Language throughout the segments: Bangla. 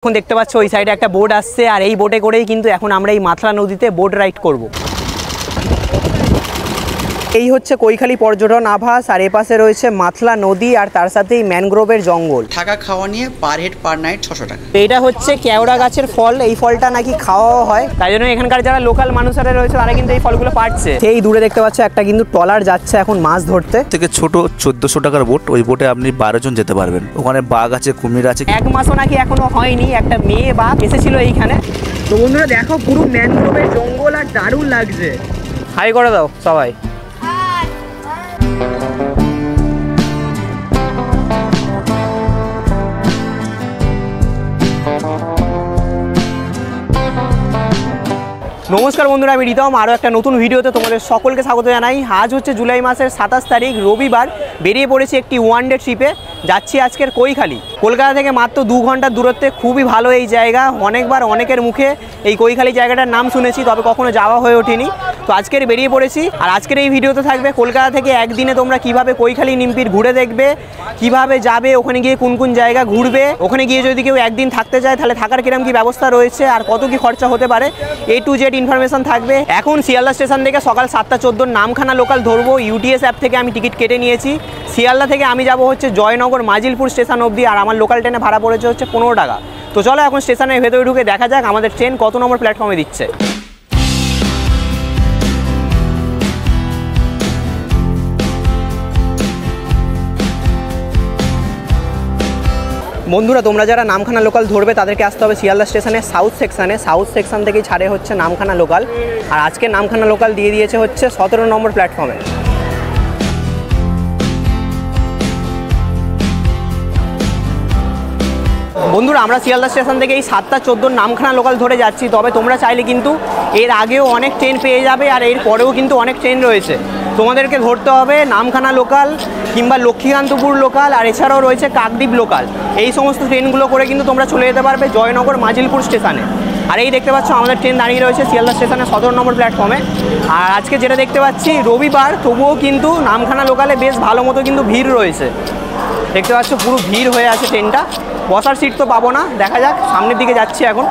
এখন দেখতে পাচ্ছ ওই সাইডে একটা বোট আসছে আর এই বোটে করেই কিন্তু এখন আমরা এই মাথলা নদীতে বোট রাইড করব। এই হচ্ছে কৈখালী পর্যটন আবাস আর এপাশে রয়েছে মাথলা নদী আর তার সাথেই ম্যানগ্রোভের জঙ্গল। থাকা খাওয়া নিয়ে পার হেড পার নাইট 600 টাকা। এটা হচ্ছে কেওড়া গাছের ফল, এই ফলটা নাকি খাওয়াও হয়, তাই জন্য এখানকার যারা লোকাল মানুষরা রয়েছে তারা কিন্তু এই ফলগুলো পাচ্ছে। সেই দূরে দেখতে পাচ্ছ একটা কিন্তু ট্রলার যাচ্ছে এখন মাছ ধরতে। থেকে ছোট 1400 টাকার বোট, ওই বোটে আপনি 12 জন যেতে পারবেন। ওখানে বাঘ আছে, কুমির আছে। এক মাসও নাকি এখনো হয়নি একটা মেয়ে বাঘ এসেছিল এইখানে। তো বন্ধুরা দেখো পুরো ম্যানগ্রোভের জঙ্গল আর দারুণ লাগছে। হাই করে দাও সবাই। নমস্কার বন্ধুরা, আমি রিতম আরও একটা নতুন ভিডিওতে তোমাদের সকলকে স্বাগত জানাই। আজ হচ্ছে জুলাই মাসের 27 তারিখ রবিবার। বেরিয়ে পড়েছি একটি ওয়ান ডে ট্রিপে, যাচ্ছি আজকের কৈখালী। কলকাতা থেকে মাত্র 2 ঘন্টার দূরত্বে, খুবই ভালো এই জায়গা। অনেকবার অনেকের মুখে এই কৈখালী জায়গাটার নাম শুনেছি, তবে কখনো যাওয়া হয়ে ওঠেনি। তো আজকের বেরিয়ে পড়েছি আর আজকের এই ভিডিওতে থাকবে কলকাতা থেকে একদিনে তোমরা কিভাবে কৈখালী নিমপির ঘুরে দেখবে, কিভাবে যাবে, ওখানে গিয়ে কোন কোন জায়গা ঘুরবে, ওখানে গিয়ে যদি কেউ একদিন থাকতে চায় তাহলে থাকার কিরকম কি ব্যবস্থা রয়েছে আর কত কি খরচা হতে পারে, A to Z ইনফরমেশন থাকবে। এখন শিয়ালদা স্টেশন থেকে সকাল 7টা 14 নামখানা লোকাল ধরবো। UTS অ্যাপ থেকে আমি টিকিট কেটে নিয়েছি। শিয়ালদা থেকে আমি যাব হচ্ছে জয়নগর মাজিলপুর স্টেশন অবধি, আর আমার লোকাল ট্রেনে ভাড়া পড়েছে হচ্ছে 15 টাকা। তো চলো এখন স্টেশনের ভেতরে ঢুকে দেখা যাক আমাদের ট্রেন কত নম্বর প্ল্যাটফর্মে দিচ্ছে। বন্ধুরা তোমরা যারা নামখানা লোকাল ধরবে তাদেরকে আসতে হবে শিয়ালদা স্টেশনের সাউথ সেকশানে। সাউথ সেকশন থেকেই ছাড়ে হচ্ছে নামখানা লোকাল, আর আজকে নামখানা লোকাল দিয়ে দিয়েছে হচ্ছে 17 নম্বর প্ল্যাটফর্মে। বন্ধুরা আমরা শিয়ালদা স্টেশন থেকে এই 7টা 14 নামখানা লোকাল ধরে যাচ্ছি, তবে তোমরা চাইলে কিন্তু এর আগেও অনেক ট্রেন পেয়ে যাবে আর এর পরেও কিন্তু অনেক ট্রেন রয়েছে। তোমাদেরকে ধরতে হবে নামখানা লোকাল কিংবা লক্ষ্মীকান্তপুর লোকাল, আর এছাড়াও রয়েছে কাকদ্বীপ লোকাল। এই সমস্ত ট্রেনগুলো করে কিন্তু তোমরা চলে যেতে পারবে জয়নগর মাজিলপুর স্টেশনে। আর এই দেখতে পাচ্ছ আমাদের ট্রেন দাঁড়িয়ে রয়েছে শিয়ালদা স্টেশনে 17 নম্বর প্ল্যাটফর্মে। আর আজকে যেটা দেখতে পাচ্ছি রবিবার, তবুও কিন্তু নামখানা লোকালে বেশ ভালো মতো কিন্তু ভিড় রয়েছে। দেখতে পাচ্ছ পুরো ভিড় হয়ে আছে ট্রেনটা। বসার সিট তো পাবো না, দেখা যাক, সামনের দিকে যাচ্ছি এখন।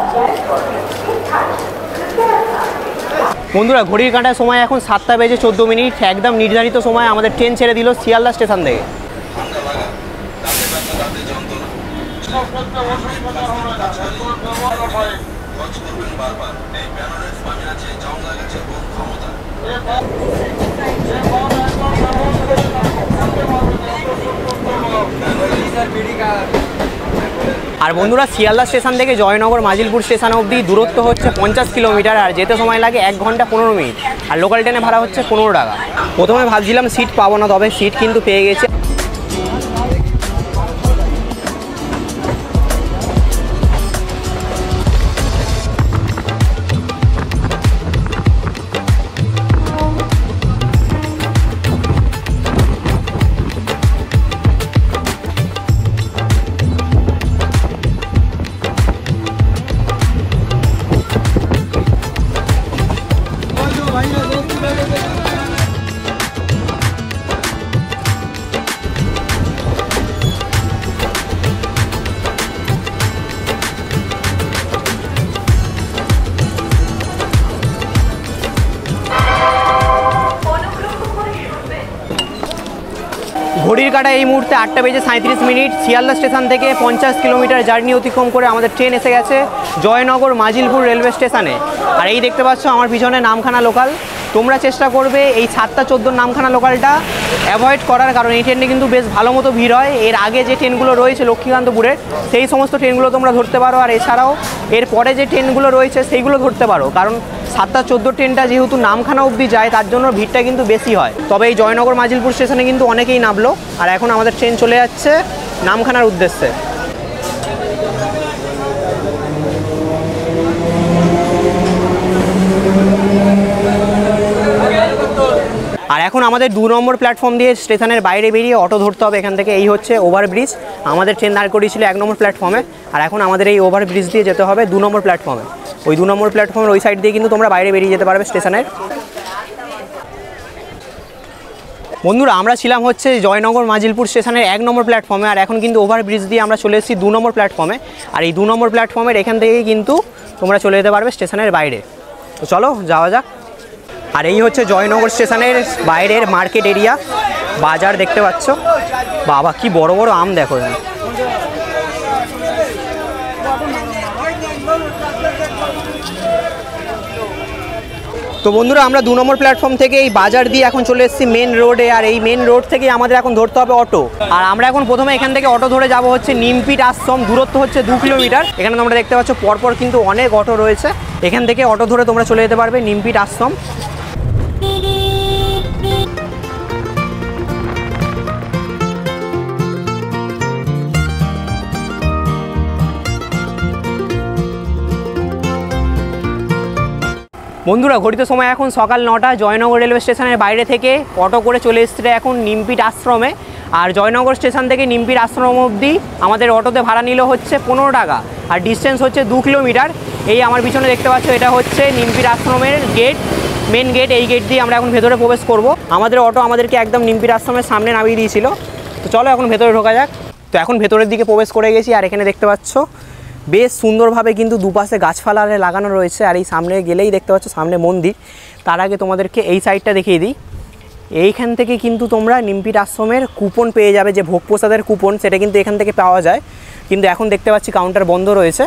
বন্ধুরা ঘড়ির কাঁটার সময় এখন 7টা বেজে 14 মিনিট, একদম নির্ধারিত সময় আমাদের ট্রেন ছেড়ে দিল শিয়ালদা স্টেশন থেকে। আর বন্ধুরা শিয়ালদা স্টেশন থেকে জয়নগর মাজিলপুর স্টেশন অবধি দূরত্ব হচ্ছে 50 কিলোমিটার, আর যেতে সময় লাগে 1 ঘন্টা 15 মিনিট, আর লোকাল ট্রেনে ভাড়া হচ্ছে 15 টাকা। প্রথমে ভাবছিলাম সিট পাবো না, তবে সিট কিন্তু পেয়ে গেছে। ঘড়ির কাঁটা এই মুহূর্তে 8টা বেজে 37 মিনিট। শিয়ালদা স্টেশন থেকে 50 কিলোমিটার জার্নি অতিক্রম করে আমাদের ট্রেন এসে গেছে জয়নগর মাজিলপুর রেলওয়ে স্টেশনে। আর এই দেখতে পাচ্ছ আমার পিছনে নামখানা লোকাল। তোমরা চেষ্টা করবে এই 7টা 14 নামখানা লোকালটা অ্যাভয়েড করার, কারণ এই ট্রেনে কিন্তু বেশ ভালো মতো ভিড় হয়। এর আগে যে ট্রেনগুলো রয়েছে লক্ষ্মীকান্তপুরের, সেই সমস্ত ট্রেনগুলো তোমরা ধরতে পারো, আর এছাড়াও এর পরে যে ট্রেনগুলো রয়েছে সেইগুলো ধরতে পারো, কারণ 7টা 14 ট্রেনটা যেহেতু নামখানা অবধি যায় তার জন্য ভিড়টা কিন্তু বেশি হয়। তবে এই জয়নগর মাজিলপুর স্টেশনে কিন্তু অনেকেই নামলো, আর এখন আমাদের ট্রেন চলে যাচ্ছে নামখানার উদ্দেশ্যে। আর এখন আমাদের 2 নম্বর প্ল্যাটফর্ম দিয়ে স্টেশনের বাইরে বেরিয়ে অটো ধরতে হবে এখান থেকে। এই হচ্ছে ওভারব্রিজ, আমাদের ট্রেন দাঁড় করিয়েছিল 1 নম্বর প্ল্যাটফর্মে, আর এখন আমাদের এই ওভারব্রিজ দিয়ে যেতে হবে 2 নম্বর প্ল্যাটফর্মে। ওই 2 নম্বর প্ল্যাটফর্মের ওই সাইড দিয়ে কিন্তু তোমরা বাইরে বেরিয়ে যেতে পারবে স্টেশনের। বন্ধুরা আমরা ছিলাম হচ্ছে জয়নগর মাজিলপুর স্টেশনের 1 নম্বর প্ল্যাটফর্মে, আর এখন কিন্তু ওভারব্রিজ দিয়ে আমরা চলে এসেছি 2 নম্বর প্ল্যাটফর্মে। আর এই 2 নম্বর প্ল্যাটফর্মের এখান থেকেই কিন্তু তোমরা চলে যেতে পারবে স্টেশনের বাইরে। তো চলো যাওয়া যাক। আর এই হচ্ছে জয়নগর স্টেশনের বাইরের মার্কেট এরিয়া, বাজার দেখতে পাচ্ছ। বাবা কি বড় বড় আম দেখো এখানে। তো বন্ধুরা আমরা 2 নম্বর প্ল্যাটফর্ম থেকে এই বাজার দিয়ে এখন চলে এসেছি মেন রোডে, আর এই মেন রোড থেকে আমাদের এখন ধরতে হবে অটো। আর আমরা এখন প্রথমে এখান থেকে অটো ধরে যাব হচ্ছে নিমপিট আশ্রম, দূরত্ব হচ্ছে 2 কিলোমিটার। এখানে তোমরা দেখতে পাচ্ছ পরপর কিন্তু অনেক অটো রয়েছে, এখান থেকে অটো ধরে তোমরা চলে যেতে পারবে নিমপিট আশ্রম। বন্ধুরা ঘড়িতে সময় এখন সকাল 9টা। জয়নগর রেলওয়ে স্টেশনের বাইরে থেকে অটো করে চলে এসেছে এখন নিমপিট আশ্রমে। আর জয়নগর স্টেশন থেকে নিমপিট আশ্রম অবধি আমাদের অটোতে ভাড়া নিল হচ্ছে 15 টাকা, আর ডিস্টেন্স হচ্ছে 2 কিলোমিটার। এই আমার পিছনে দেখতে পাচ্ছ এটা হচ্ছে নিমপিট আশ্রমের গেট, মেন গেট। এই গেট দিয়ে আমরা এখন ভেতরে প্রবেশ করব। আমাদের অটো আমাদেরকে একদম নিমপিট আশ্রমের সামনে নামিয়ে দিয়েছিল। তো চলো এখন ভেতরে ঢোকা যাক। তো এখন ভেতরের দিকে প্রবেশ করে গেছি, আর এখানে দেখতে পাচ্ছ বেশ সুন্দরভাবে কিন্তু দুপাশে গাছপালা লাগানো রয়েছে। আর এই সামনে গেলেই দেখতে পাচ্ছ সামনে মন্দির। তার আগে তোমাদেরকে এই সাইডটা দেখিয়ে দিই। এইখান থেকে কিন্তু তোমরা নিমপিট আশ্রমের কুপন পেয়ে যাবে, যে ভোগ প্রসাদের কুপন, সেটা কিন্তু এখান থেকে পাওয়া যায়। কিন্তু এখন দেখতে পাচ্ছি কাউন্টার বন্ধ রয়েছে।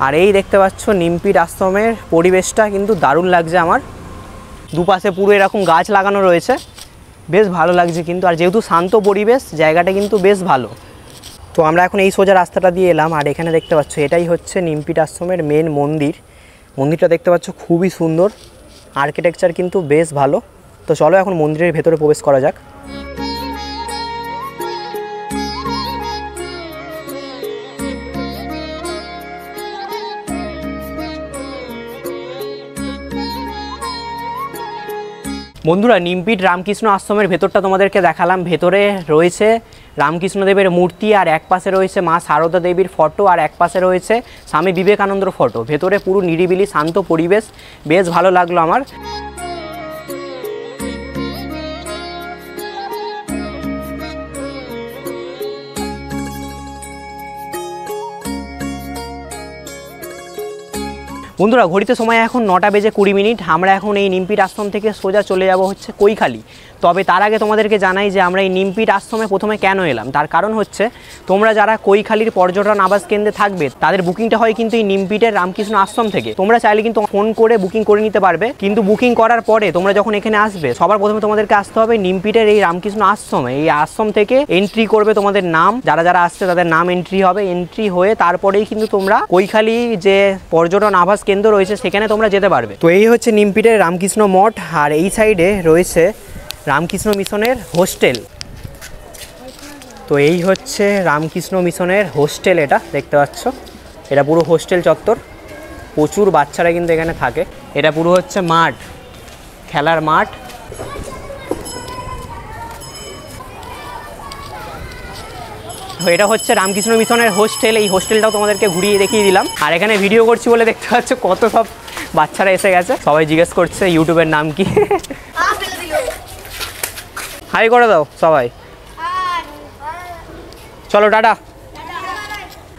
আর এই দেখতে পাচ্ছ নিমপিট আশ্রমের পরিবেশটা কিন্তু দারুণ লাগছে আমার। দুপাশে পুরো এরকম গাছ লাগানো রয়েছে, বেশ ভালো লাগছে কিন্তু। আর যেহেতু শান্ত পরিবেশ, জায়গাটা কিন্তু বেশ ভালো। তো আমরা এখন এই সোজা রাস্তাটা দিয়ে এলাম, আর এখানে দেখতে পাচ্ছ এটাই হচ্ছে নিমপিট আশ্রমের মেন মন্দির। মন্দিরটা দেখতে পাচ্ছ খুবই সুন্দর, আর্কিটেকচার কিন্তু বেশ ভালো। তো চলো এখন মন্দিরের ভেতরে প্রবেশ করা যাক। বন্ধুরা নিমপিট রামকৃষ্ণ আশ্রমের ভেতরটা তোমাদেরকে দেখালাম। ভেতরে রয়েছে রামকৃষ্ণদেবের মূর্তি, আর এক পাশে রয়েছে মা সারদা দেবীর ফটো, আর এক পাশে রয়েছে স্বামী বিবেকানন্দর ফটো। ভেতরে পুরো নিরিবিলি শান্ত পরিবেশ, বেশ ভালো লাগলো আমার। বন্ধুরা ঘড়িতে সময় এখন 9টা বেজে 20 মিনিট। আমরা এখন এই নিমপিট আশ্রম থেকে সোজা চলে যাব হচ্ছে কৈখালি। তবে তার আগে তোমাদেরকে জানাই যে আমরা এই নিমপিট আশ্রমে প্রথমে কেন এলাম। তার কারণ হচ্ছে তোমরা যারা কৈখালির পর্যটন আবাস কেন্দ্রে থাকবে তাদের বুকিংটা হয় কিন্তু এই নিমপিটের রামকৃষ্ণ আশ্রম থেকে। তোমরা চাইলে কিন্তু ফোন করে বুকিং করে নিতে পারবে, কিন্তু বুকিং করার পরে তোমরা যখন এখানে আসবে সবার প্রথমে তোমাদেরকে আসতে হবে নিমপিটের এই রামকৃষ্ণ আশ্রমে। এই আশ্রম থেকে এন্ট্রি করবে তোমাদের নাম, যারা যারা আসছে তাদের নাম এন্ট্রি হবে। এন্ট্রি হয়ে তারপরেই কিন্তু তোমরা কৈখালি যে পর্যটন আবাস কেন্দ্র রয়েছে সেখানে তোমরা যেতে পারবে। তো এই হচ্ছে নিমপিটের রামকৃষ্ণ মঠ, আর এই সাইডে রয়েছে রামকৃষ্ণ মিশনের হোস্টেল। তো এই হচ্ছে রামকৃষ্ণ মিশনের হোস্টেল, এটা দেখতে পাচ্ছ। এটা পুরো হোস্টেল চত্বর, প্রচুর বাচ্চারা কিন্তু এখানে থাকে। এটা পুরো হচ্ছে মাঠ, খেলার মাঠ। তো এটা হচ্ছে রামকৃষ্ণ মিশনের হোস্টেল। এই হোস্টেলটাও তোমাদেরকে ঘুরিয়ে দেখিয়ে দিলাম। আর এখানে ভিডিও করছি বলে দেখতে পাচ্ছ কত সব বাচ্চারা এসে গেছে। সবাই জিজ্ঞেস করছে ইউটিউবের নাম কি। হাই করে দাও সবাই। চলো টাটা।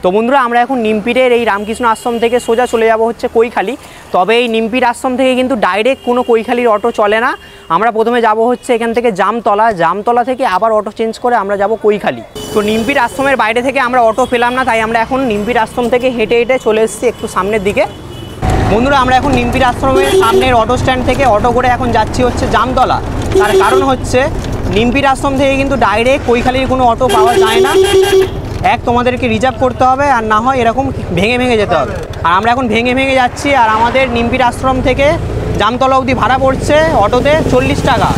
তো বন্ধুরা আমরা এখন নিমপিটের এই রামকৃষ্ণ আশ্রম থেকে সোজা চলে যাব হচ্ছে কৈখালি। তবে এই নিমপিট আশ্রম থেকে কিন্তু ডাইরেক্ট কোনো কৈখালির অটো চলে না। আমরা প্রথমে যাব হচ্ছে এখান থেকে জামতলা, জামতলা থেকে আবার অটো চেঞ্জ করে আমরা যাব কৈখালি। তো নিমপিট আশ্রমের বাইরে থেকে আমরা অটো পেলাম না, তাই আমরা এখন নিমপিট আশ্রম থেকে হেঁটে হেঁটে চলে এসেছি একটু সামনের দিকে। বন্ধুরা আমরা এখন নিমপিট আশ্রমের সামনের অটো স্ট্যান্ড থেকে অটো করে এখন যাচ্ছি হচ্ছে জামতলা। তার কারণ হচ্ছে নিমপিট আশ্রম থেকে কিন্তু ডাইরেক্ট কৈখালির কোনো অটো পাওয়া যায় না। এক তোমাদেরকে রিজার্ভ করতে হবে, আর না হয় এরকম ভেঙে ভেঙে যেতে হবে। আর আমরা এখন ভেঙে ভেঙে যাচ্ছি, আর আমাদের নিমপিট আশ্রম থেকে জামতলা অবধি ভাড়া পড়ছে অটোতে 40 টাকা।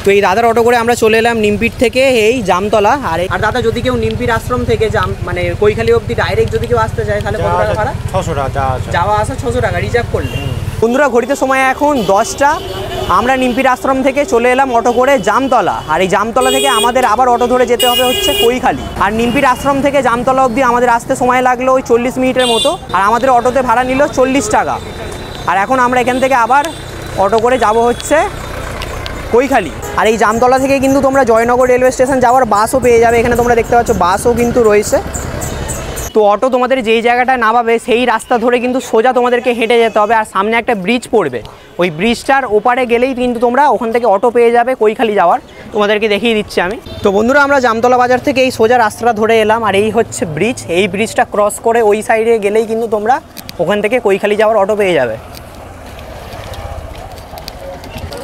তো এই দাদার অটো করে আমরা চলে এলাম নিমপিট থেকে এই জামতলা। আর দাদা যদি কেউ নিমপিট আশ্রম থেকে মানে কৈখালি অবধি ডাইরেক্ট যদি কেউ আসতে চায় তাহলে কত টাকা ভাড়া? 600 টাকা যাওয়া আসা 600 টাকা রিজার্ভ করলে। বন্ধুরা ঘড়িতে সময় এখন 10টা, আমরা নিমপিট আশ্রম থেকে চলে এলাম অটো করে জামতলা, আর এই জামতলা থেকে আমাদের আবার অটো ধরে যেতে হবে হচ্ছে কৈখালি। আর নিমপিট আশ্রম থেকে জামতলা অবধি আমাদের আসতে সময় লাগলো ওই 40 মিনিটের মতো, আর আমাদের অটোতে ভাড়া নিল 40 টাকা। আর এখন আমরা এখান থেকে আবার অটো করে যাব হচ্ছে কৈখালি। আর এই জামতলা থেকে কিন্তু তোমরা জয়নগর রেলওয়ে স্টেশন যাওয়ার বাসও পেয়ে যাবে, এখানে তোমরা দেখতে পাচ্ছ বাসও কিন্তু রয়েছে। তো অটো তোমাদের যেই জায়গাটায় নামাবে সেই রাস্তা ধরে কিন্তু সোজা তোমাদেরকে হেঁটে যেতে হবে, আর সামনে একটা ব্রিজ পড়বে, ওই ব্রিজটার ওপারে গেলেই কিন্তু তোমরা ওখান থেকে অটো পেয়ে যাবে কৈখালি যাওয়ার। তোমাদেরকে দেখিয়ে দিচ্ছি আমি। তো বন্ধুরা, আমরা জামতলা বাজার থেকে এই সোজা রাস্তাটা ধরে এলাম, আর এই হচ্ছে ব্রিজ। এই ব্রিজটা ক্রস করে ওই সাইডে গেলেই কিন্তু তোমরা ওখান থেকে কৈখালি যাওয়ার অটো পেয়ে যাবে।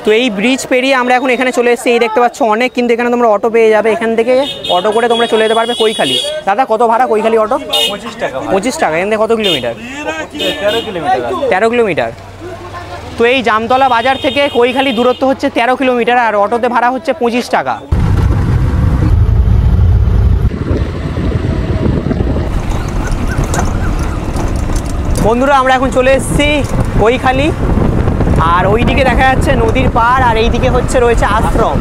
তো এই ব্রিজ পেরিয়ে আমরা এখন এখানে চলে এসেছি, এই দেখতে পাচ্ছ অনেক কিন্তু এখানে তোমরা অটো পেয়ে যাবে। এখান থেকে অটো করে তোমরা চলে যেতে পারবে কৈখালি। দাদা কত ভাড়া কৈখালি অটো? 25 টাকা। 25 টাকা। এখান থেকে কত কিলোমিটার? 13 কিলোমিটার। 13 কিলোমিটার। তো এই জামতলা বাজার থেকে কৈখালি দূরত্ব হচ্ছে 13 কিলোমিটার, আর অটোতে ভাড়া হচ্ছে 25 টাকা। বন্ধুরা, আমরা এখন চলে এসেছি কৈখালি, আর ওইদিকে দেখা যাচ্ছে নদীর পাড়, আর এইদিকে হচ্ছে রয়েছে আশ্রম।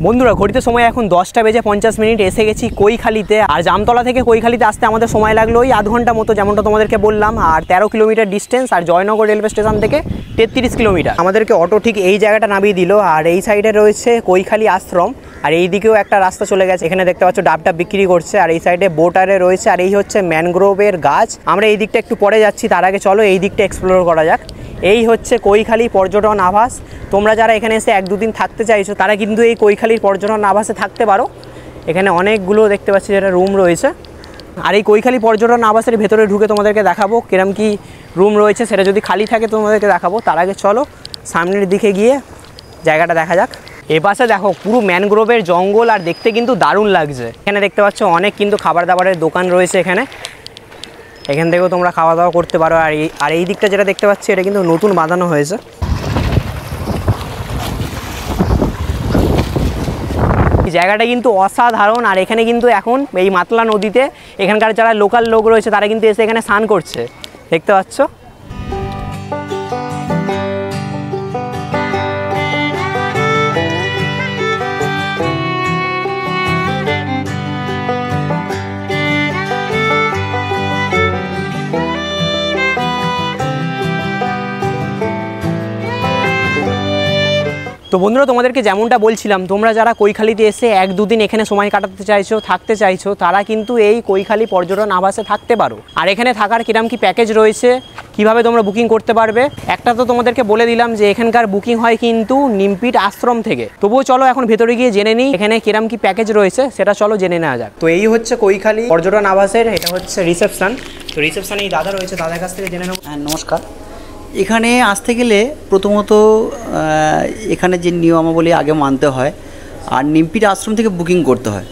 বন্ধুরা, ঘড়িতে সময় এখন 10টা বেজে 50 মিনিট। এসে গেছি কৈখালিতে, আর জামতলা থেকে কৈখালিতে আসতে আমাদের সময় লাগলো ওই আধ ঘন্টা মতো, যেমনটা তোমাদেরকে বললাম। আর 13 কিলোমিটার ডিস্টেন্স, আর জয়নগর রেলওয়ে স্টেশন থেকে 33 কিলোমিটার। আমাদেরকে অটো ঠিক এই জায়গাটা নামিয়ে দিল, আর এই সাইডে রয়েছে কৈখালি আশ্রম, আর এই দিকেও একটা রাস্তা চলে গেছে। এখানে দেখতে পাচ্ছ ডাবটা বিক্রি করছে, আর এই সাইডে বোটারে রয়েছে, আর এই হচ্ছে ম্যানগ্রোভের গাছ। আমরা এই দিকটা একটু পরে যাচ্ছি, তার আগে চলো এই দিকটা এক্সপ্লোর করা যাক। এই হচ্ছে কৈখালি পর্যটন আবাস। তোমরা যারা এখানে এসে 1-2 দিন থাকতে চাইছো তারা কিন্তু এই কৈখালির পর্যটন আবাসে থাকতে পারো। এখানে অনেকগুলো দেখতে পাচ্ছি যেটা রুম রয়েছে, আর এই কৈখালি পর্যটন আবাসের ভেতরে ঢুকে তোমাদেরকে দেখাবো কিরম কি রুম রয়েছে। সেটা যদি খালি থাকে তোমাদেরকে দেখাবো। তার আগে চলো সামনের দিকে গিয়ে জায়গাটা দেখা যাক। এ পাশে দেখো পুরো ম্যানগ্রোভের জঙ্গল, আর দেখতে কিন্তু দারুণ লাগছে। এখানে দেখতে পাচ্ছ অনেক কিন্তু খাবার দাবারের দোকান রয়েছে এখানে, এখান থেকেও তোমরা খাওয়া দাওয়া করতে পারো। আর এই দিকটা যেটা দেখতে পাচ্ছি এটা কিন্তু নতুন বাঁধানো হয়েছে। এই জায়গাটা কিন্তু অসাধারণ, আর এখানে কিন্তু এখন এই মাতলা নদীতে এখানকার যারা লোকাল লোক রয়েছে তারা কিন্তু এসে এখানে স্নান করছে, দেখতে পাচ্ছ। তো বন্ধুরা, তোমাদেরকে যেমনটা বলছিলাম, তোমরা যারা কৈখালিতে এসে 1-2 দিন এখানে সময় কাটাতে চাইছো, থাকতে চাইছো, তারা কিন্তু এই কৈখালি পর্যটন আবাসে থাকতে পারো। আর এখানে থাকার কিরম কি প্যাকেজ রয়েছে, কিভাবে তোমরা বুকিং করতে পারবে, একটা তো তোমাদেরকে বলে দিলাম যে এখানকার বুকিং হয় কিন্তু নিমপিট আশ্রম থেকে। তবুও চলো এখন ভেতরে গিয়ে জেনে নিই এখানে কিরম কি প্যাকেজ রয়েছে, সেটা চলো জেনে নেওয়া যাক। তো এই হচ্ছে কৈখালি পর্যটন আবাসের, এটা হচ্ছে রিসেপশন। তো রিসেপশনে এই দাদা রয়েছে, দাদার কাছ থেকে জেনে নেব। হ্যাঁ, নমস্কার। এখানে আসতে গেলে প্রথমত এখানে যে নিয়মাবলী আগে মানতে হয়, আর নিমপিট আশ্রম থেকে বুকিং করতে হয়।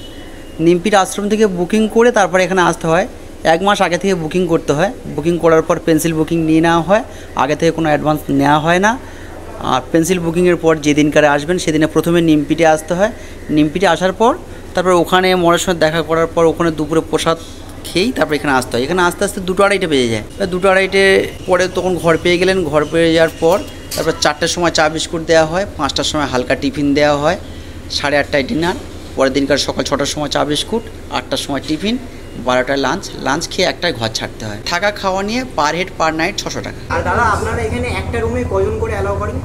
নিমপিট আশ্রম থেকে বুকিং করে তারপরে এখানে আসতে হয়। 1 মাস আগে থেকে বুকিং করতে হয়। বুকিং করার পর পেন্সিল বুকিং নিয়ে নেওয়া হয়, আগে থেকে কোনো অ্যাডভান্স নেওয়া হয় না। আর পেন্সিল বুকিংয়ের পর যেদিনকারে আসবেন সেদিনে প্রথমে নিমপিটে আসতে হয়। নিমপিটে আসার পর তারপর ওখানে মনের সঙ্গে দেখা করার পর ওখানে দুপুরে প্রসাদ খেয়েই তারপর এখানে আসতে হয়। এখানে আস্তে আস্তে 2-2:30 বেজে যায়। 2-2:30 পরে তখন ঘর পেয়ে গেলেন। ঘর পেয়ে যাওয়ার পর তারপর 4টার সময় চা বিস্কুট দেওয়া হয়, 5টার সময় হালকা টিফিন দেওয়া হয়, 8:30টায় ডিনার, পরের দিনকার সকাল 6টার সময় চা বিস্কুট, 8টার সময় টিফিন, 12টায় লাঞ্চ খেয়ে 1টায় ঘর ছাড়তে হয়। থাকা খাওয়া নিয়ে পার হেড পার নাইট 600 টাকা। আর দাদা, আপনারা এখানে একটা রুমে কয়জন করে অ্যালাউ করেন?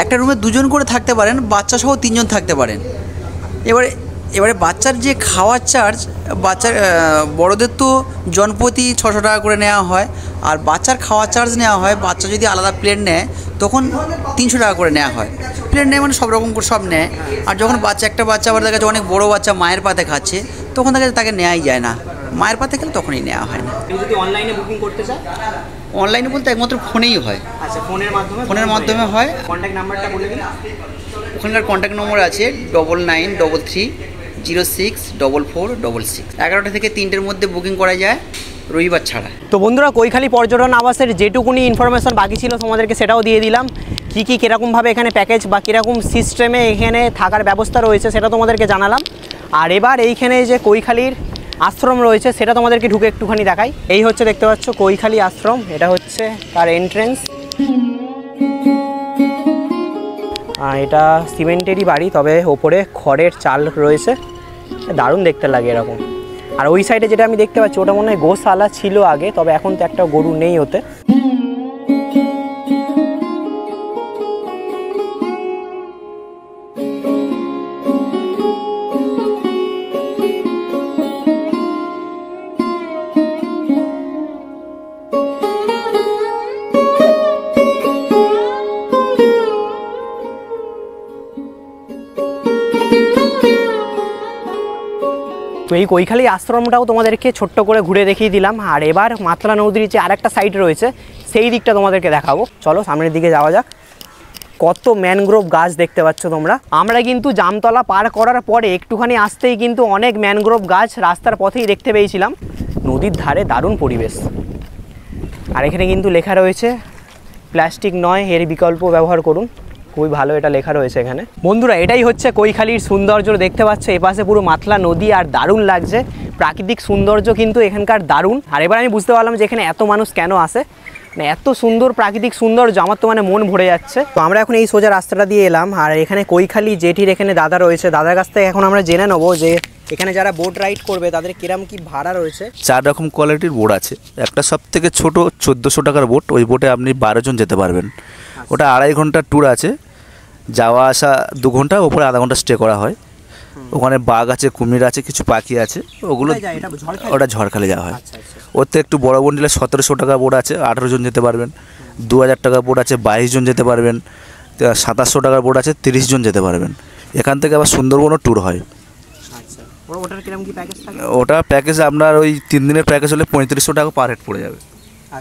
একটা রুমে 2 জন করে থাকতে পারেন, বাচ্চা সহ 3 জন থাকতে পারেন। এবারে বাচ্চার যে খাওয়ার চার্জ, বাচ্চার বড়দের তো জনপ্রতি 600 টাকা করে নেওয়া হয়, আর বাচ্চার খাওয়ার চার্জ নেওয়া হয়। বাচ্চা যদি আলাদা প্লেট নেয় তখন 300 টাকা করে নেওয়া হয়। প্লেট নেয় মানে সব রকম করে সব নেয়। আর যখন একটা বাচ্চা আবার দেখা যাচ্ছে অনেক বড়ো বাচ্চা মায়ের পাতে খাচ্ছে, তখন তাকে নেওয়াই যায় না। মায়ের পাতে খেলে তখনই নেওয়া হয় না। যদি অনলাইনে বুকিং করতে চায়? অনলাইনে বলতে একমাত্র ফোনেই হয়। আচ্ছা, ফোনের মাধ্যমে হয়। কন্ট্যাক্ট নাম্বারটা বলে দিন। ওখানকার কন্ট্যাক্ট নম্বর আছে 9933064466। 11টা থেকে 3টের মধ্যে বুকিং করা যায়, রবিবার ছাড়া। তো বন্ধুরা, কৈখালি পর্যটন আবাসের যেটুকুনি ইনফরমেশন বাকি ছিল তোমাদেরকে সেটাও দিয়ে দিলাম। কীরকমভাবে এখানে প্যাকেজ বা কীরকম সিস্টেমে এখানে থাকার ব্যবস্থা রয়েছে সেটা তোমাদেরকে জানালাম। আর এবার এইখানে যে কৈখালির আশ্রম রয়েছে সেটা তোমাদেরকে ঢুকে একটুখানি দেখাই। এই হচ্ছে দেখতে পাচ্ছ কৈখালি আশ্রম, এটা হচ্ছে তার এন্ট্রেন্স। এটা সিমেন্টেরই বাড়ি, তবে ওপরে খড়ের চাল রয়েছে, দারুণ দেখতে লাগে এরকম। আর ওই সাইডে যেটা আমি দেখতে পাচ্ছি ওটা মনে হয় গোশালা ছিল আগে, তবে এখন তো একটা গরু নেই ওতে। তো এই কৈখালি আশ্রমটাও তোমাদেরকে ছোট্ট করে ঘুরে দেখিয়ে দিলাম। আর এবার মাতলা নদীর যে আরেকটা সাইড রয়েছে সেই দিকটা তোমাদেরকে দেখাবো। চলো সামনের দিকে যাওয়া যাক। কত ম্যানগ্রোভ গাছ দেখতে পাচ্ছ তোমরা। আমরা কিন্তু জামতলা পার করার পরে একটুখানি আসতেই কিন্তু অনেক ম্যানগ্রোভ গাছ রাস্তার পথেই দেখতে পেয়েছিলাম। নদীর ধারে দারুণ পরিবেশ। আর এখানে কিন্তু লেখা রয়েছে প্লাস্টিক নয় এর বিকল্প ব্যবহার করুন। খুবই ভালো এটা লেখা রয়েছে এখানে। বন্ধুরা এটাই হচ্ছে কৈখালির সৌন্দর্য, দেখতে পাচ্ছ এপাশে পুরো মাতলা নদী আর দারুণ লাগছে। প্রাকৃতিক সৌন্দর্য কিন্তু এখানকার দারুণ। আর এবার আমি বুঝতে পারলাম যে এখানে এত মানুষ কেন আসে, মানে এত সুন্দর প্রাকৃতিক সৌন্দর্য, আমার তো মানে মন ভরে যাচ্ছে। তো আমরা এখন এই সোজা রাস্তাটা দিয়ে এলাম। আর এখানে কৈখালি জেটির এখানে দাদা রয়েছে, দাদার কাছ থেকে এখন আমরা জেনে নেবো যে এখানে যারা বোট রাইড করবে তাদের কিরম কি ভাড়া রয়েছে। 4 রকম কোয়ালিটির বোট আছে। একটা সব থেকে ছোট 1400 টাকার বোট, ওই বোটে আপনি 12 জন যেতে পারবেন। ওটা 2.5 ঘন্টার ট্যুর আছে, যাওয়া আসা 2 ঘন্টা, ওপরে আধা ঘন্টা স্টে করা হয়। ওখানে বাঘ আছে, কুমির আছে, কিছু পাখি আছে, ওগুলো ওটা ঝড়খালি যাওয়া হয়। ওর থেকে একটু বড় বোট নিলে 1700 টাকা বোট আছে, 18 জন যেতে পারবেন। 2000 টাকার বোট আছে, 22 জন যেতে পারবেন। 2700 টাকার বোট আছে, 30 জন যেতে পারবেন। এখান থেকে আবার সুন্দরবনও ট্যুর হয়। ওটা প্যাকেজ আপনার ওই 3 দিনের প্যাকেজ হলে 3500 টাকা পার হেড পড়ে যাবে,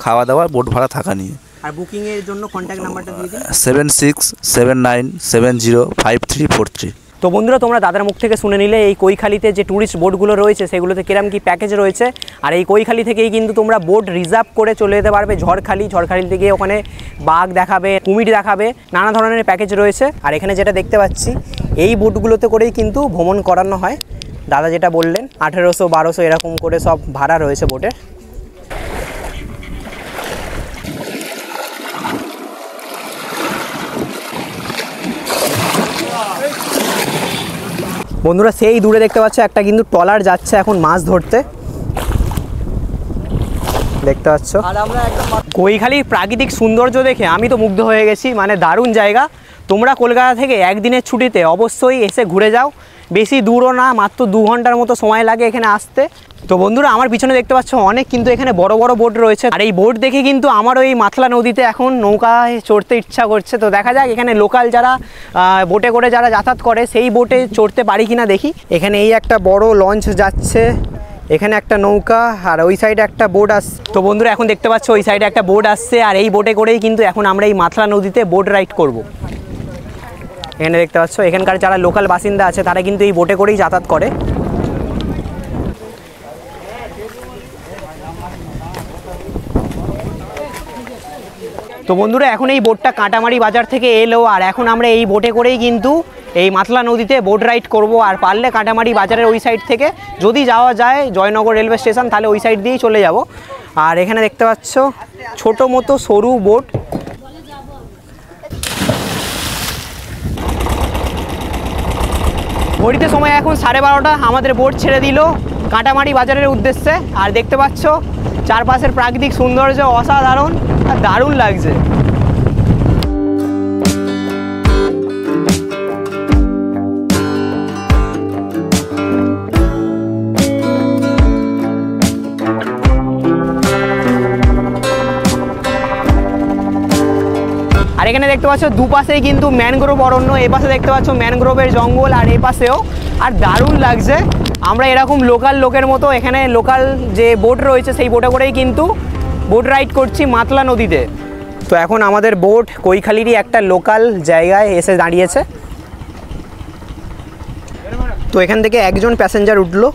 খাওয়া দাওয়া বোট ভাড়া থাকা নিয়ে। আর বুকিং এর জন্য কন্ট্যাক্ট নাম্বারটা দিয়ে দিন 7679705343। তো বন্ধুরা তোমরা দাদার মুখ থেকে শুনে নিলে এই কৈখালিতে যে ট্যুরিস্ট বোটগুলো রয়েছে সেগুলোতে কিরম কি প্যাকেজ রয়েছে। আর এই কৈখালি থেকেই কিন্তু তোমরা বোট রিজার্ভ করে চলে যেতে পারবে ঝড়খালি থেকে। ওখানে বাঘ দেখাবে, কুমির দেখাবে, নানা ধরনের প্যাকেজ রয়েছে। আর এখানে যেটা দেখতে পাচ্ছি এই বোটগুলোতে করেই কিন্তু ভ্রমণ করানো হয়। দাদা যেটা বললেন 1800 1200 এরকম করে সব ভাড়া রয়েছে বোটের। বন্ধুরা সেই দূরে দেখতে পাচ্ছ একটা কিন্তু ট্রলার যাচ্ছে এখন মাছ ধরতে, দেখতে পাচ্ছ। কৈখালির প্রাকৃতিক সৌন্দর্য দেখে আমি তো মুগ্ধ হয়ে গেছি, মানে দারুণ জায়গা। তোমরা কলকাতা থেকে একদিনের ছুটিতে অবশ্যই এসে ঘুরে যাও। বেশি দূরও না, মাত্র 2 ঘন্টার মতো সময় লাগে এখানে আসতে। তো বন্ধুরা আমার পিছনে দেখতে পাচ্ছ অনেক কিন্তু এখানে বড় বড় বোট রয়েছে। আর এই বোট দেখে কিন্তু আমারও এই মাতলা নদীতে এখন নৌকায় চড়তে ইচ্ছা করছে। তো দেখা যাক এখানে লোকাল যারা বোটে করে যারা যাতায়াত করে সেই বোটে চড়তে পারি কিনা দেখি। এখানে এই একটা বড় লঞ্চ যাচ্ছে, এখানে একটা নৌকা, আর ওই সাইডে একটা বোট আসছে। তো বন্ধুরা এখন দেখতে পাচ্ছ ওই সাইডে একটা বোট আসছে, আর এই বোটে করেই কিন্তু এখন আমরা এই মাতলা নদীতে বোট রাইড করব। এখানে দেখতে পাচ্ছ এখানকার যারা লোকাল বাসিন্দা আছে তারা কিন্তু এই বোটে করেই যাতায়াত করে। তো বন্ধুরা এখন এই বোটটা কাঁটামারি বাজার থেকে এলো, আর এখন আমরা এই বোটে করেই কিন্তু এই মাতলা নদীতে বোট রাইড করব। আর পারলে কাঁটামারি বাজারের ওই সাইড থেকে যদি যাওয়া যায় জয়নগর রেলওয়ে স্টেশন, তাহলে ওই সাইড দিয়েই চলে যাব। আর এখানে দেখতে পাচ্ছ ছোটো মতো সরু বোট। ঘড়িতে সময় এখন 12:30, আমাদের বোট ছেড়ে দিল কাঁটামারি বাজারের উদ্দেশ্যে। আর দেখতে পাচ্ছ চারপাশের প্রাকৃতিক সৌন্দর্য অসাধারণ আর দারুণ লাগছে। আর এখানে দেখতে পাচ্ছ দুপাশেই কিন্তু ম্যানগ্রোভ অরণ্য, এপাশে দেখতে পাচ্ছ ম্যানগ্রোভের জঙ্গল, আর এপাশেও। আর দারুণ লাগছে। আমরা এরকম লোকাল লোকের মতো এখানে লোকাল যে বোট রয়েছে সেই বোটে করেই কিন্তু বোট রাইড করছি মাতলা নদীতে। তো এখন আমাদের বোট কৈখালিরই একটা লোকাল জায়গায় এসে দাঁড়িয়েছে। তো এখান থেকে একজন প্যাসেঞ্জার উঠলো।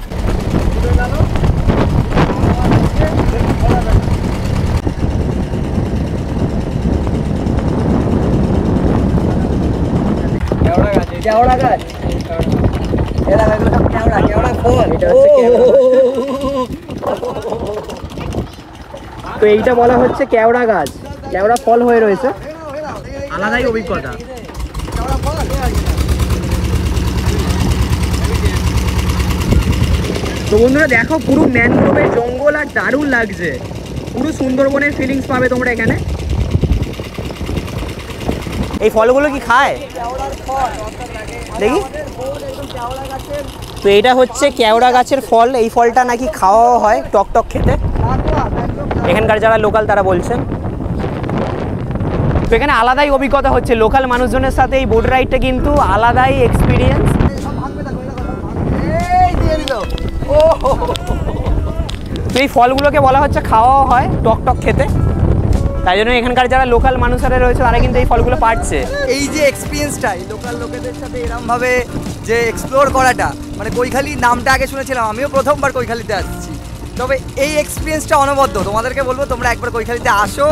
কেওড়া গাছ তো এইটা বলা হচ্ছে কেওড়া গাছ, কেওড়া ফল হয়ে রয়েছে, আলাদাই অভিজ্ঞতা। তো বন্ধুরা দেখো পুরো ম্যানগ্রোভের জঙ্গল আর দারুণ লাগছে, পুরো সুন্দরবনের ফিলিংস পাবে তোমরা এখানে। এই ফলগুলো কি খায় দেখি? তো এটা হচ্ছে কেওড়া গাছের ফল, এই ফলটা নাকি খাওয়াও হয়, টক টক খেতে, এখানকার যারা লোকাল তারা বলছেন। তো এখানে আলাদাই অভিজ্ঞতা হচ্ছে, লোকাল মানুষজনের সাথে এই বোট রাইডটা কিন্তু আলাদাই এক্সপিরিয়েন্স। তো এই ফলগুলোকে বলা হচ্ছে খাওয়াও হয়, টক টক খেতে, তাই জন্য এখানকার যারা লোকাল মানুষেরা রয়েছে তারা কিন্তু এই ফলগুলো পাচ্ছে। এই যে এক্সপিরিয়েন্সটা এই লোকাল লোকেদের সাথে এরমভাবে যে এক্সপ্লোর করাটা, মানে কৈখালী নামটা আগে শুনেছিলাম, আমিও প্রথমবার কৈখালীতে আসছি, তবে এই এক্সপিরিয়েন্সটা অনবদ্য। তোমাদেরকে বলবো তোমরা একবার কৈখালীতে আসো।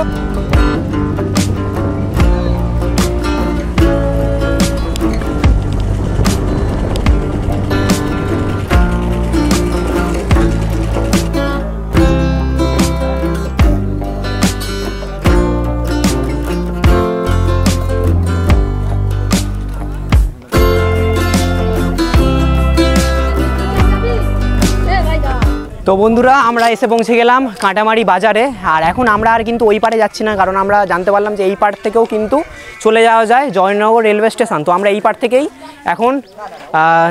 তো বন্ধুরা আমরা এসে পৌঁছে গেলাম কাঁটামারি বাজারে, আর এখন আমরা আর কিন্তু ওই পারে যাচ্ছি না, কারণ আমরা জানতে পারলাম যে এই পার থেকেও কিন্তু চলে যাওয়া যায় জয়নগর রেলওয়ে স্টেশন। তো আমরা এই পার থেকেই এখন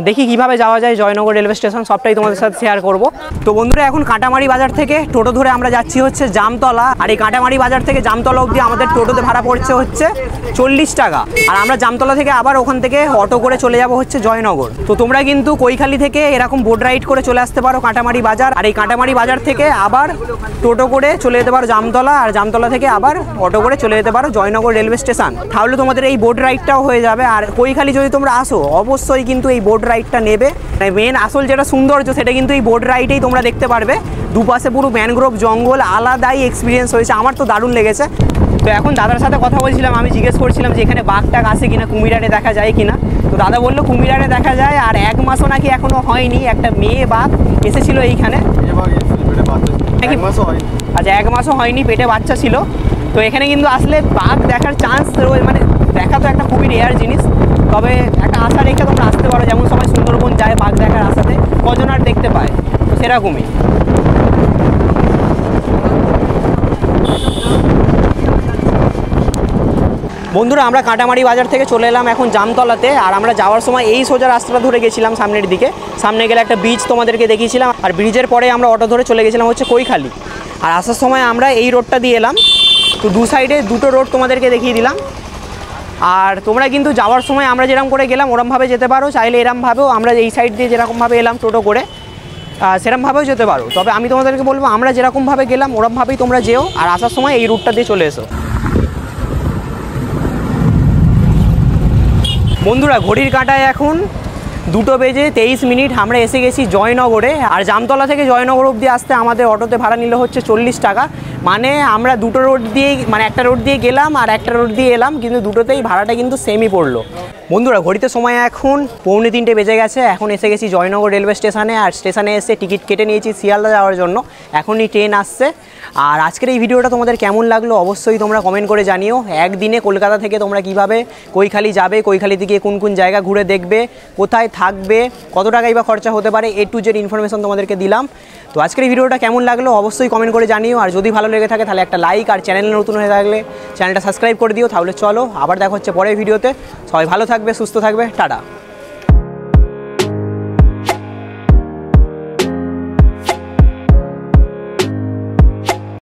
দেখি কিভাবে যাওয়া যায় জয়নগর রেলওয়ে স্টেশন, সবটাই তোমাদের সাথে শেয়ার করব। তো বন্ধুরা এখন কাঁটামারি বাজার থেকে টোটো ধরে আমরা যাচ্ছি হচ্ছে জামতলা, আর এই কাঁটামারি বাজার থেকে জামতলা অবধি আমাদের টোটোতে ভাড়া পড়ছে হচ্ছে 40 টাকা, আর আমরা জামতলা থেকে আবার ওখান থেকে অটো করে চলে যাব হচ্ছে জয়নগর। তো তোমরা কিন্তু কৈখালী থেকে এরকম বোট রাইড করে চলে আসতে পারো কাঁটামারি বাজার, আর এই কাঁটামারি বাজার থেকে আবার টোটো করে চলে যেতে পারো জামতলা, আর জামতলা থেকে আবার অটো করে চলে যেতে পারো জয়নগর রেলওয়ে স্টেশন। তাহলে তোমাদের এই বোট রাইডটাও হয়ে যাবে। আর কৈখালী যদি তোমরা আসো অবশ্যই কিন্তু এই বোট রাইডটা নেবে, মেন আসল যেটা সৌন্দর্য সেটা কিন্তু এই বোট রাইডেই তোমরা দেখতে পারবে। দুপাশে পুরো ম্যানগ্রোভ জঙ্গল, আলাদাই এক্সপিরিয়েন্স হয়েছে, আমার তো দারুণ লেগেছে। তো এখন দাদার সাথে কথা বলছিলাম, আমি জিজ্ঞেস করছিলাম যে এখানে বাঘ টাঘ আসে কিনা, কুমিরারে দেখা যায় কিনা। তো দাদা বললো কুমিরারে দেখা যায়, আর 1 মাসও নাকি এখনো হয়নি একটা মেয়ে বাঘ এসেছিল এইখানে। আচ্ছা 1 মাসও হয়নি, পেটে বাচ্চা ছিল। তো এখানে কিন্তু আসলে বাঘ দেখার চান্স মানে দেখা তো একটা খুবই রেয়ার জিনিস, তবে একটা আশা রেখে তোমরা আসতে পারো, যেমন সবাই সুন্দরবন যায় বাঘ দেখার আশাতে, কজন আর দেখতে পায়, তো সেরকমই। বন্ধুরা আমরা কাঁটামারি বাজার থেকে চলে এলাম এখন জামতলাতে, আর আমরা যাওয়ার সময় এই সোজা রাস্তাটা ধরে গেছিলাম সামনের দিকে, সামনে গেলে একটা ব্রিজ তোমাদেরকে দেখিয়েছিলাম, আর ব্রিজের পরে আমরা অটো ধরে চলে গেছিলাম হচ্ছে কৈখালী, আর আসার সময় আমরা এই রোডটা দিয়ে এলাম। তো দু সাইডে দুটো রোড তোমাদেরকে দেখিয়ে দিলাম। আর তোমরা কিন্তু যাওয়ার সময় আমরা যেরকম করে গেলাম ওরমভাবে যেতে পারো, চাইলে এরমভাবেও আমরা এই সাইড দিয়ে যেরকমভাবে এলাম টোটো করে সেরকমভাবেও যেতে পারো, তবে আমি তোমাদেরকে বলবো আমরা যেরকমভাবে গেলাম ওরমভাবেই তোমরা যেও, আর আসার সময় এই রুটটা দিয়ে চলে এসো। বন্ধুরা ঘড়ির কাঁটায় এখন 2:23 আমরা এসে গেছি জয়নগরে, আর জামতলা থেকে জয়নগর অবধি আসতে আমাদের অটোতে ভাড়া নিল হচ্ছে 40 টাকা। মানে আমরা দুটো রোড দিয়ে, মানে একটা রোড দিয়ে গেলাম আর একটা রোড দিয়ে এলাম, কিন্তু দুটোতেই ভাড়াটা কিন্তু সেমই পড়লো। বন্ধুরা ঘড়িতে সময় এখন 2:45 বেজে গেছে, এখন এসে গেছি জয়নগর রেলওয়ে স্টেশনে, আর স্টেশনে এসে টিকিট কেটে নিয়েছি শিয়ালদা যাওয়ার জন্য, এখনই ট্রেন আসছে। আর আজকের এই ভিডিওটা তোমাদের কেমন লাগলো অবশ্যই তোমরা কমেন্ট করে জানিও। একদিনে কলকাতা থেকে তোমরা কিভাবে কৈখালী যাবে, কৈখালী থেকে কোন কোন জায়গা ঘুরে দেখবে, কোথায় থাকবে, কত টাকাই বা খরচা হতে পারে, A to Z ইনফরমেশন তোমাদেরকে দিলাম। তো আজকের এই ভিডিওটা কেমন লাগলো অবশ্যই কমেন্ট করে জানিও, আর যদি ভালো লেগে থাকে তাহলে একটা লাইক, আর চ্যানেলে নতুন হয়ে থাকলে চ্যানেলটা সাবস্ক্রাইব করে দিও। তাহলে চলো আবার দেখা হচ্ছে পরের ভিডিওতে, সবাই ভালো থাকবে, সুস্থ থাকবে, টাটা।